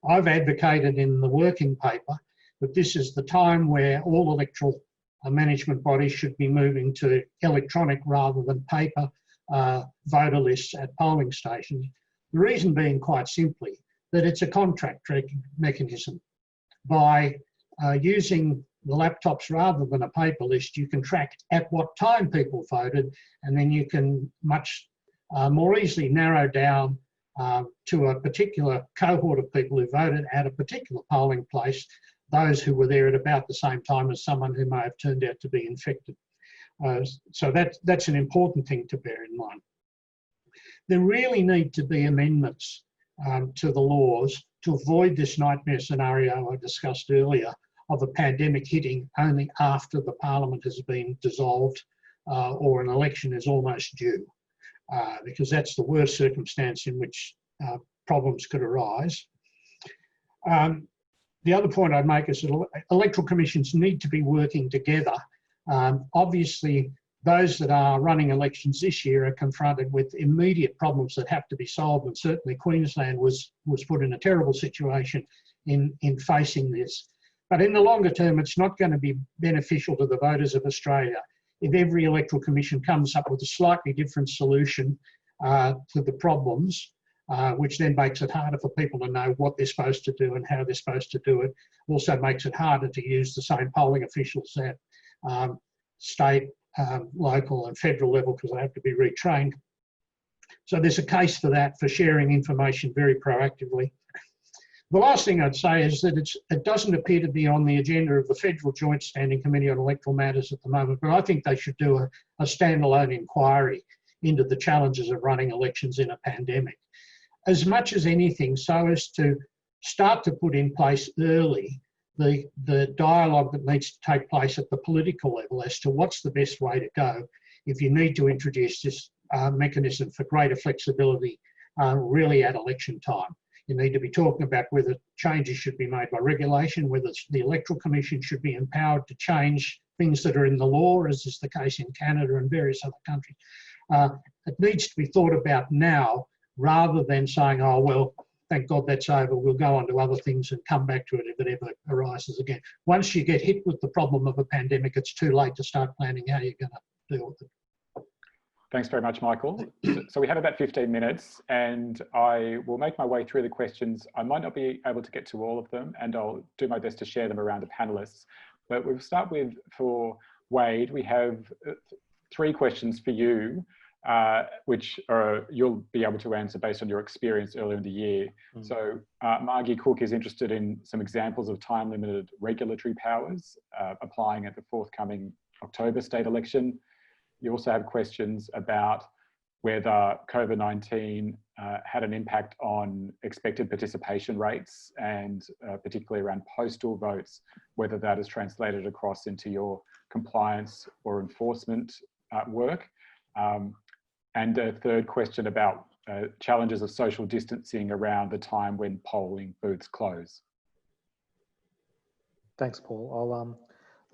I've advocated in the working paper that this is the time where all electoral management bodies should be moving to electronic rather than paper voter lists at polling stations. The reason being, quite simply, that it's a contract mechanism. By using the laptops rather than a paper list, you can track at what time people voted, and then you can much more easily narrow down to a particular cohort of people who voted at a particular polling place, those who were there at about the same time as someone who may have turned out to be infected. So that's an important thing to bear in mind. There really need to be amendments to the laws to avoid this nightmare scenario I discussed earlier of a pandemic hitting only after the parliament has been dissolved or an election is almost due, because that's the worst circumstance in which problems could arise. The other point I'd make is that electoral commissions need to be working together. Obviously, those that are running elections this year are confronted with immediate problems that have to be solved, and certainly Queensland was put in a terrible situation in facing this. But in the longer term, it's not going to be beneficial to the voters of Australia if every electoral commission comes up with a slightly different solution to the problems, which then makes it harder for people to know what they're supposed to do and how they're supposed to do it. Also makes it harder to use the same polling officials at state, local and federal level, because they have to be retrained. So there's a case for that, for sharing information very proactively. The last thing I'd say is that it doesn't appear to be on the agenda of the Federal Joint Standing Committee on Electoral Matters at the moment, but I think they should do a standalone inquiry into the challenges of running elections in a pandemic. As much as anything, so as to start to put in place early the dialogue that needs to take place at the political level as to what's the best way to go if you need to introduce this mechanism for greater flexibility really at election time. You need to be talking about whether changes should be made by regulation, whether the Electoral Commission should be empowered to change things that are in the law, as is the case in Canada and various other countries. It needs to be thought about now rather than saying, oh, well, thank God that's over, we'll go on to other things and come back to it if it ever arises again. Once you get hit with the problem of a pandemic, it's too late to start planning how you're going to deal with it. Thanks very much, Michael. So we have about 15 minutes and I will make my way through the questions. I might not be able to get to all of them and I'll do my best to share them around the panelists. But we'll start with, for Wade, we have 3 questions for you, which you'll be able to answer based on your experience earlier in the year. So Margie Cook is interested in some examples of time-limited regulatory powers applying at the forthcoming October state election. You also have questions about whether COVID-19 had an impact on expected participation rates and particularly around postal votes, whether that is translated across into your compliance or enforcement work. And a third question about challenges of social distancing around the time when polling booths close. Thanks, Paul.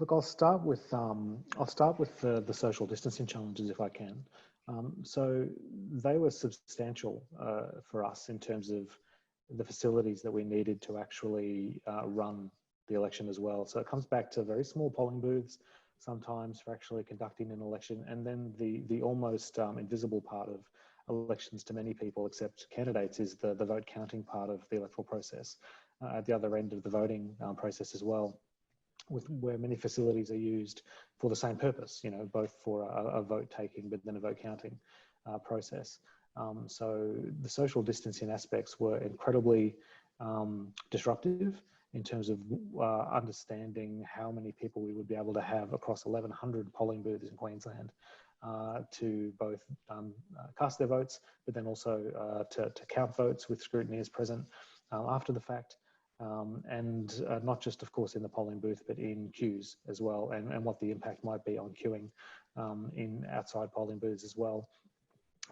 I'll start with the social distancing challenges if I can. So they were substantial for us in terms of the facilities that we needed to actually run the election as well. So it comes back to very small polling booths sometimes for actually conducting an election, and then the almost invisible part of elections to many people except candidates is the vote counting part of the electoral process at the other end of the voting process as well, where many facilities are used for the same purpose, you know, both for a vote taking but then a vote counting process. So the social distancing aspects were incredibly disruptive in terms of understanding how many people we would be able to have across 1,100 polling booths in Queensland to both cast their votes, but then also to count votes with scrutineers present after the fact. And not just, of course, in the polling booth, but in queues as well, and what the impact might be on queuing in outside polling booths as well.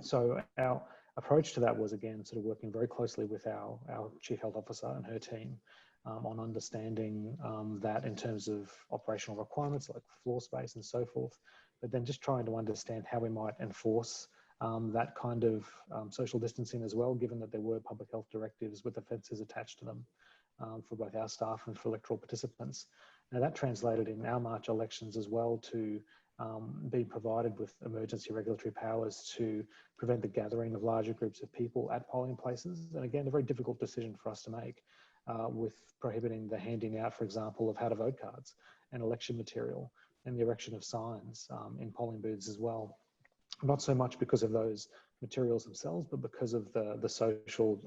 So our approach to that was, again, sort of working very closely with our Chief Health Officer and her team on understanding that in terms of operational requirements like floor space and so forth, but then just trying to understand how we might enforce that kind of social distancing as well, given that there were public health directives with offences attached to them. For both our staff and for electoral participants. Now that translated in our March elections as well to be provided with emergency regulatory powers to prevent the gathering of larger groups of people at polling places. And again, a very difficult decision for us to make with prohibiting the handing out, for example, of how to vote cards and election material and the erection of signs in polling booths as well. Not so much because of those materials themselves, but because of the social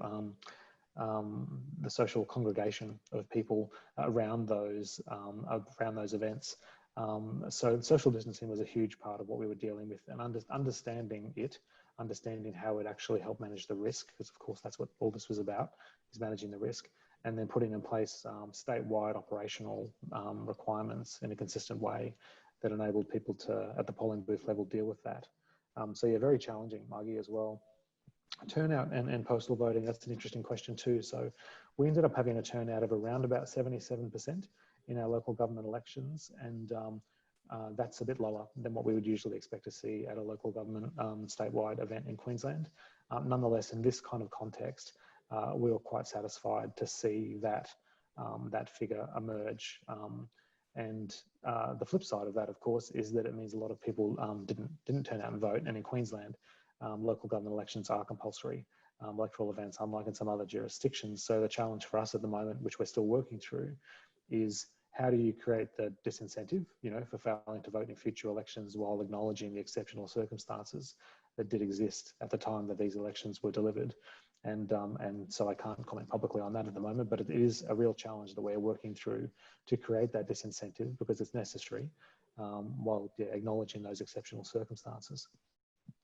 congregation of people around those events. So social distancing was a huge part of what we were dealing with, and understanding how it actually helped manage the risk, because of course that's what all this was about, is managing the risk, and then putting in place statewide operational requirements in a consistent way that enabled people to, at the polling booth level, deal with that. So yeah, very challenging, Margie, as well. Turnout and postal voting, that's an interesting question too. So we ended up having a turnout of around about 77% in our local government elections, and that's a bit lower than what we would usually expect to see at a local government statewide event in Queensland. Nonetheless, in this kind of context, we were quite satisfied to see that figure emerge. And the flip side of that, of course, is that it means a lot of people didn't turn out and vote, and in Queensland, local government elections are compulsory electoral events, unlike in some other jurisdictions. So the challenge for us at the moment, which we're still working through, is how do you create the disincentive, you know, for failing to vote in future elections while acknowledging the exceptional circumstances that did exist at the time that these elections were delivered, And so I can't comment publicly on that at the moment, but it is a real challenge that we're working through to create that disincentive, because it's necessary, while acknowledging those exceptional circumstances.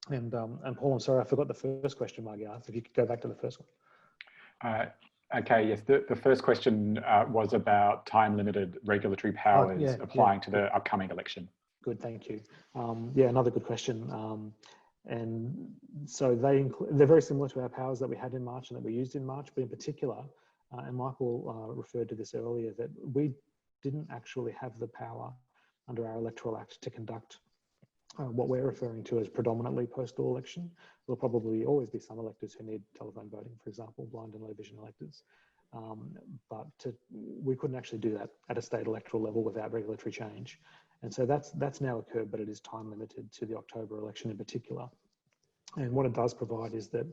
And Paul, I'm sorry, I forgot the first question Margie asked. If you could go back to the first one. Okay, yes, the first question was about time-limited regulatory powers applying to the upcoming election. Good, thank you. Yeah, another good question. And so they're very similar to our powers that we had in March and that we used in March, but in particular, and Michael referred to this earlier, that we didn't actually have the power under our Electoral Act to conduct what we're referring to as predominantly postal election. There'll probably always be some electors who need telephone voting, for example, blind and low vision electors. But we couldn't actually do that at a state electoral level without regulatory change. And so that's now occurred, but it is time limited to the October election in particular. And what it does provide is that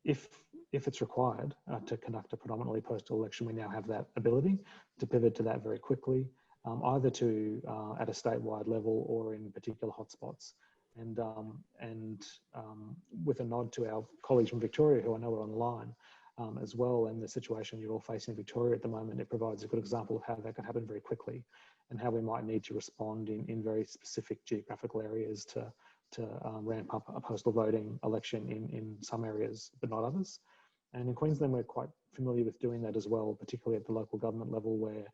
if it's required to conduct a predominantly postal election, we now have that ability to pivot to that very quickly, either to at a statewide level or in particular hotspots. And with a nod to our colleagues from Victoria, who I know are on the line as well, and the situation you're all facing in Victoria at the moment, it provides a good example of how that could happen very quickly, and how we might need to respond in very specific geographical areas to ramp up a postal voting election in some areas, but not others. And in Queensland, we're quite familiar with doing that as well, particularly at the local government level, where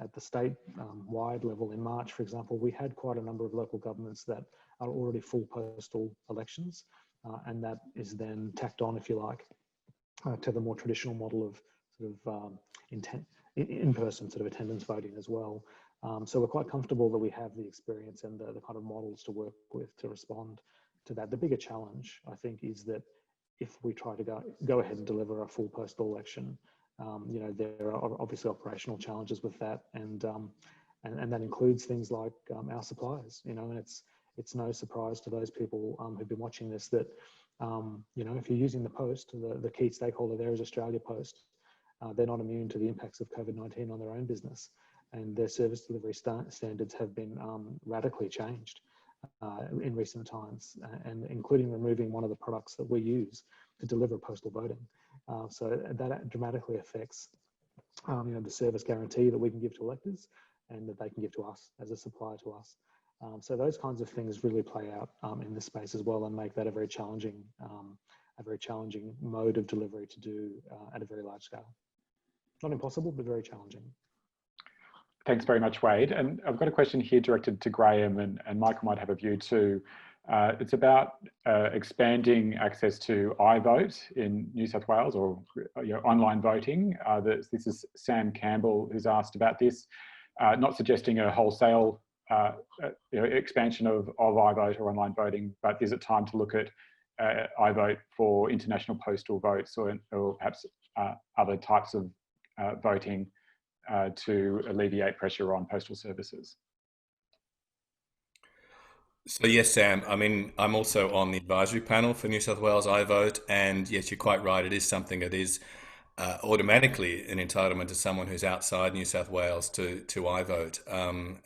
at the state-wide level in March, for example, we had quite a number of local governments that are already full postal elections, and that is then tacked on, if you like, to the more traditional model of sort of in-person sort of attendance voting as well. So we're quite comfortable that we have the experience and the kind of models to work with to respond to that. The bigger challenge, I think, is that if we try to go ahead and deliver a full postal election, you know, there are obviously operational challenges with that, and that includes things like our suppliers. You know, and it's no surprise to those people who've been watching this that you know, if you're using the post, the key stakeholder there is Australia Post. They're not immune to the impacts of COVID-19 on their own business, and their service delivery standards have been radically changed in recent times, and including removing one of the products that we use to deliver postal voting. So that dramatically affects you know, the service guarantee that we can give to electors and that they can give to us as a supplier to us. So those kinds of things really play out in this space as well, and make that a very challenging mode of delivery to do at a very large scale. Not impossible, but very challenging. Thanks very much, Wade. And I've got a question here directed to Graeme, and Michael might have a view too. It's about expanding access to iVote in New South Wales, or online voting. This is Sam Campbell who's asked about this, not suggesting a wholesale expansion of iVote or online voting, but is it time to look at iVote for international postal votes, or perhaps other types of voting to alleviate pressure on postal services? So yes, Sam, I mean, I'm also on the advisory panel for New South Wales iVote, and yes, you're quite right. It is something that is automatically an entitlement to someone who's outside New South Wales to iVote.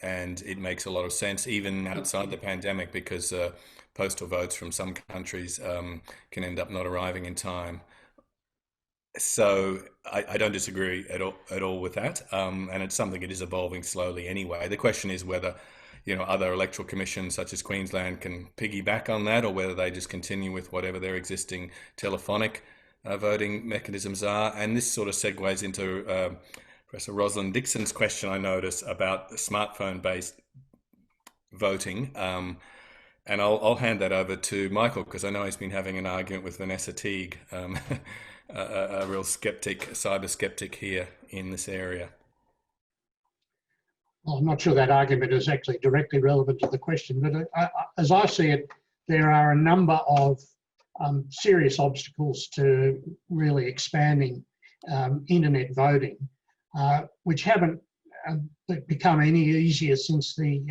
And it makes a lot of sense, even outside the pandemic, because postal votes from some countries can end up not arriving in time. So I don't disagree at all with that. And it's something that is evolving slowly anyway. The question is whether, you know, other electoral commissions such as Queensland can piggyback on that, or whether they just continue with whatever their existing telephonic voting mechanisms are. And this sort of segues into Professor Rosalind Dixon's question, I notice, about smartphone-based voting. And I'll hand that over to Michael, because I know he's been having an argument with Vanessa Teague, a real skeptic, cyber skeptic here in this area. Well, I'm not sure that argument is actually directly relevant to the question, but as I see it, there are a number of serious obstacles to really expanding internet voting, which haven't become any easier since the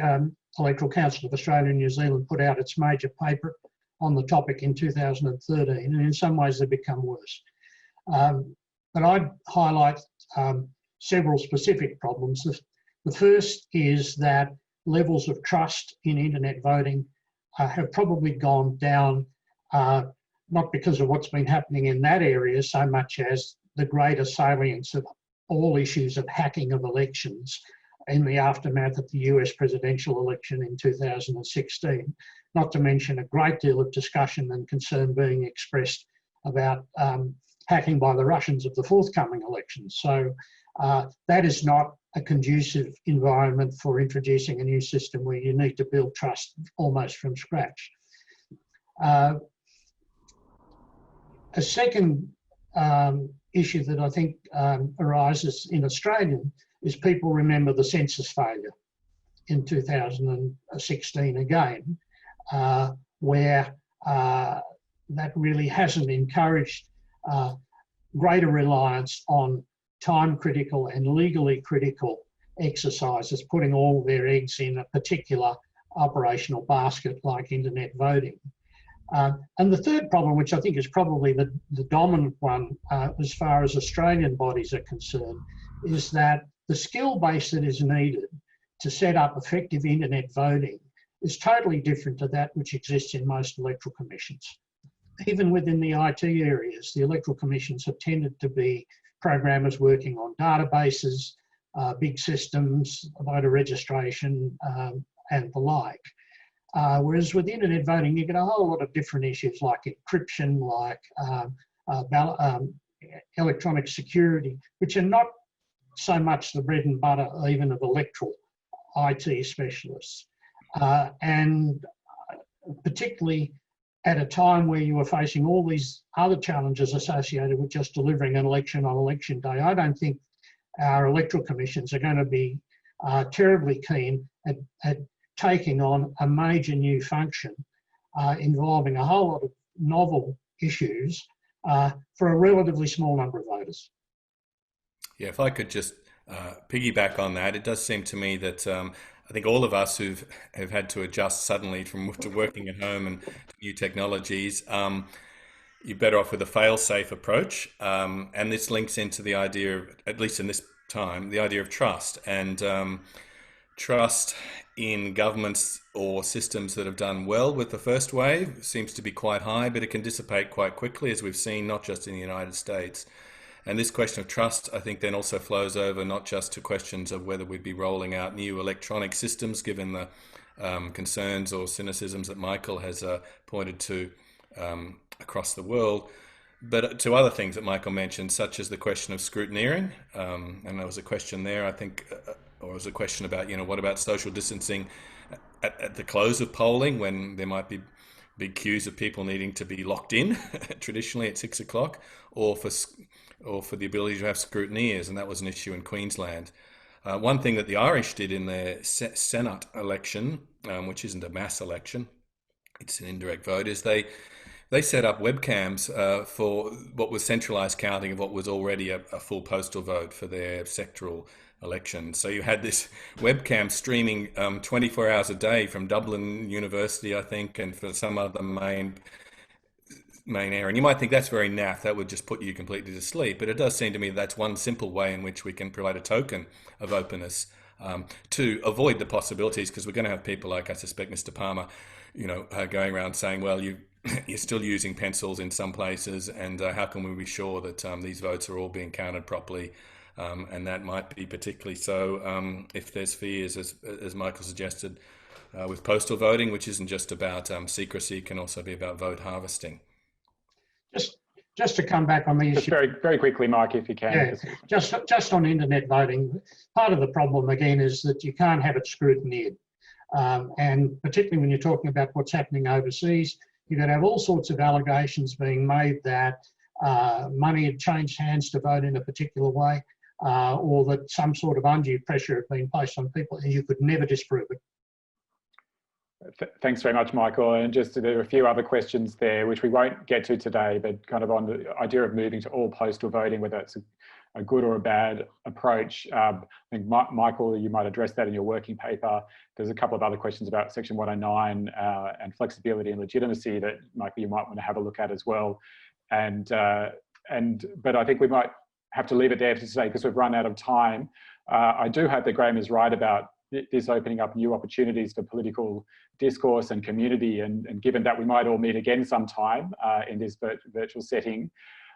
Electoral Council of Australia and New Zealand put out its major paper on the topic in 2013, and in some ways they've become worse. But I'd highlight several specific problems. The first is that levels of trust in internet voting have probably gone down not because of what's been happening in that area so much as the greater salience of all issues of hacking of elections in the aftermath of the US presidential election in 2016, not to mention a great deal of discussion and concern being expressed about hacking by the Russians of the forthcoming elections. So that is not a conducive environment for introducing a new system where you need to build trust almost from scratch. A second issue that I think arises in Australia is people remember the census failure in 2016 again, where that really hasn't encouraged greater reliance on time-critical and legally critical exercises, putting all their eggs in a particular operational basket like internet voting. And the third problem, which I think is probably the dominant one as far as Australian bodies are concerned, is that the skill base that is needed to set up effective internet voting is totally different to that which exists in most electoral commissions. Even within the IT areas, the electoral commissions have tended to be programmers working on databases, big systems, voter registration, and the like. Whereas with internet voting, you get a whole lot of different issues like encryption, like electronic security, which are not so much the bread and butter even of electoral IT specialists. And particularly at a time where you were facing all these other challenges associated with just delivering an election on election day, I don't think our electoral commissions are going to be terribly keen at taking on a major new function involving a whole lot of novel issues for a relatively small number of voters. Yeah, if I could just piggyback on that, it does seem to me that I think all of us who've had to adjust suddenly to working at home and new technologies, you're better off with a fail-safe approach. And this links into the idea of, at least in this time, the idea of trust. And trust in governments or systems that have done well with the first wave seems to be quite high, but it can dissipate quite quickly, as we've seen, not just in the United States. And this question of trust, I think, then also flows over not just to questions of whether we'd be rolling out new electronic systems, given the concerns or cynicisms that Michael has pointed to across the world, but to other things that Michael mentioned, such as the question of scrutineering. And there was a question there, I think, or it was a question about, what about social distancing at the close of polling, when there might be big queues of people needing to be locked in, traditionally at 6 o'clock, or for the ability to have scrutineers, and that was an issue in Queensland. One thing that the Irish did in their Senate election, which isn't a mass election, it's an indirect vote, is they set up webcams for what was centralised counting of what was already a full postal vote for their sectoral election. So you had this webcam streaming 24 hours a day from Dublin University, I think, and for some other main area. And you might think that's very naff, that would just put you completely to sleep, but it does seem to me that's one simple way in which we can provide a token of openness to avoid the possibilities, because we're going to have people like, I suspect, Mr. Palmer, going around saying, well, you're still using pencils in some places, and how can we be sure that these votes are all being counted properly? And that might be particularly so if there's fears, as Michael suggested, with postal voting, which isn't just about secrecy, it can also be about vote harvesting. Just to come back on the issue. Just very, very quickly, Mike, if you can. Yeah, just on internet voting, part of the problem again is that you can't have it scrutineered. And particularly when you're talking about what's happening overseas, you're going to have all sorts of allegations being made that money had changed hands to vote in a particular way, or that some sort of undue pressure had been placed on people, and you could never disprove it. Thanks very much, Michael. And just there are a few other questions there, which we won't get to today, but kind of on the idea of moving to all postal voting, whether it's a good or a bad approach. I think, Michael, you might address that in your working paper. There's a couple of other questions about Section 109 and flexibility and legitimacy that you might want to have a look at as well. But I think we might have to leave it there for today because we've run out of time. I do hope that Graeme is right about this opening up new opportunities for political discourse and community, and given that we might all meet again sometime in this virtual setting,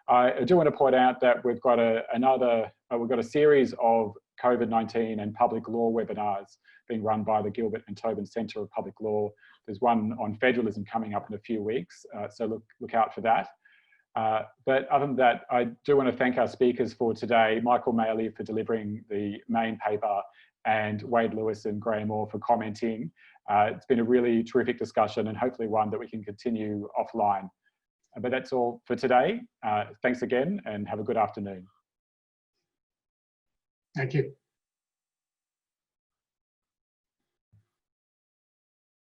I do want to point out that we've got a series of COVID-19 and public law webinars being run by the Gilbert and Tobin Centre of Public Law. There's one on federalism coming up in a few weeks, so look out for that. But other than that, I do want to thank our speakers for today, Michael Maley for delivering the main paper, and Wade Lewis and Graeme Orr for commenting. It's been a really terrific discussion, and hopefully one that we can continue offline. But that's all for today. Thanks again, and have a good afternoon. Thank you.